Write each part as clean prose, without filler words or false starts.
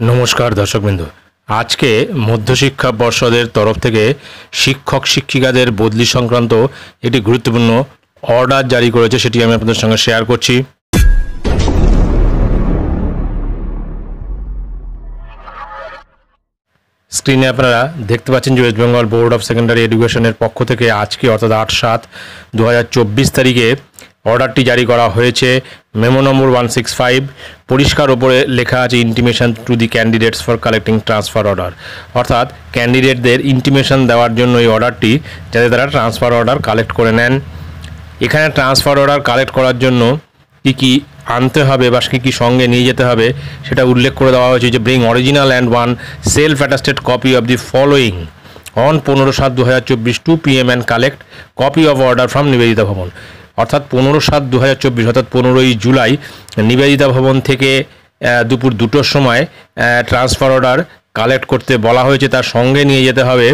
নমস্কার দর্শকবৃন্দ, আজকে মধ্যশিক্ষা পর্ষদের তরফ থেকে শিক্ষক শিক্ষিকাদের বদলি সংক্রান্ত একটি গুরুত্বপূর্ণ অর্ডার জারি করেছে, সেটি আমি আপনাদের সঙ্গে শেয়ার করছি। স্ক্রিনে আপনারা দেখতে পাচ্ছেন যে West Bengal board of secondary এডুকেশনের পক্ষ থেকে আজকে অর্থাৎ 8/7/2024 তারিখে অর্ডারটি জারি করা হয়েছে। মেমো নম্বর 165 পরিষ্কার ওপরে লেখা আছে intimation to the candidates for collecting transfer order, অর্থাৎ ক্যান্ডিডেটদের ইন্টিমেশন দেওয়ার জন্য এই অর্ডারটি, যাতে তারা ট্রান্সফার অর্ডার কালেক্ট করে নেন। এখানে ট্রান্সফার অর্ডার কালেক্ট করার জন্য কী আনতে হবে বা কী সঙ্গে নিয়ে যেতে হবে সেটা উল্লেখ করে দেওয়া হয়েছে যে bring original and one self attested copy of the following on 15/7/2024 2 PM and collect copy of order from Nivedita ভবন। অর্থাৎ 15/7/2024 অর্থাৎ 15ই জুলাই নিবেদিতা ভবন থেকে দুপুর 2টোর সময় ট্রান্সফার অর্ডার কালেক্ট করতে বলা হয়েছে। তার সঙ্গে নিয়ে যেতে হবে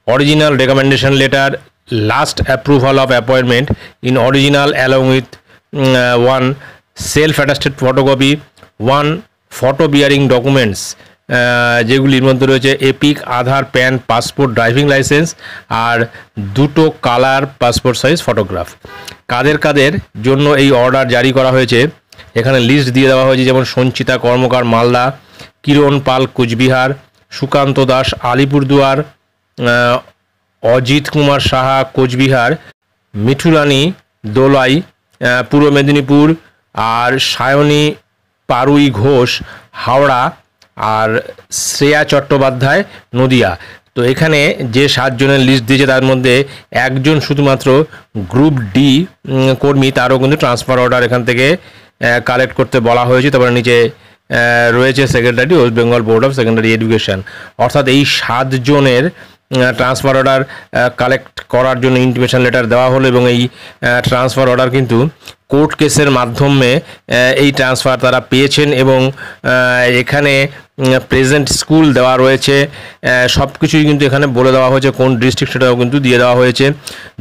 original recommendation letter, last approval of appointment in original along with one self attested photocopy, one photo bearing documents যেগুলির মধ্যে রয়েছে এপিক, আধার, প্যান, পাসপোর্ট, ড্রাইভিং লাইসেন্স আর 2টো কালার পাসপোর্ট সাইজ ফটোগ্রাফ। কাদের কাদের জন্য এই অর্ডার জারি করা হয়েছে এখানে লিস্ট দিয়ে দেওয়া হয়েছে, যেমন সঞ্চিতা কর্মকার মালদা, কিরণ পাল কোচবিহার, সুকান্ত দাস আলিপুরদুয়ার, অজিত কুমার সাহা কোচবিহার, মিঠুরানী দোলাই পূর্ব মেদিনীপুর, আর সায়নী পারুই ঘোষ হাওড়া, আর শ্রেয়া চট্টোপাধ্যায় নদিয়া। তো এখানে যে 7 জনের লিস্ট দিয়েছে তার মধ্যে একজন শুধুমাত্র গ্রুপ ডি কর্মী, তারও কিন্তু ট্রান্সফার অর্ডার এখান থেকে কালেক্ট করতে বলা হয়েছে। তারপরে নিচে রয়েছে secretary West Bengal board of secondary education. অর্থাৎ এই 7 জনের ট্রান্সফার অর্ডার কালেক্ট করার জন্য ইন্টিমেশন লেটার দেওয়া হলো, এবং এই ট্রান্সফার অর্ডার কিন্তু কোর্ট কেসের মাধ্যমে এই ট্রান্সফার তারা পেয়েছেন, এবং এখানে প্রেজেন্ট স্কুল দেওয়া রয়েছে, সব কিছুই কিন্তু এখানে বলে দেওয়া হয়েছে, কোন ডিস্ট্রিক্ট সেটাও কিন্তু দিয়ে দেওয়া হয়েছে।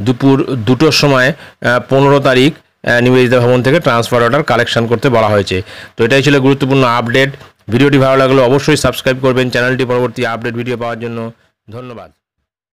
দুপুর 2টোর সময় 15 তারিখ নিবেদিতা ভবন থেকে ট্রান্সফার অর্ডার কালেকশন করতে বলা হয়েছে। তো এটাই ছিল গুরুত্বপূর্ণ আপডেট। ভিডিওটি ভালো লাগলে অবশ্যই সাবস্ক্রাইব করবেন চ্যানেলটি পরবর্তী আপডেট ভিডিও পাওয়ার জন্য। ধন্যবাদ।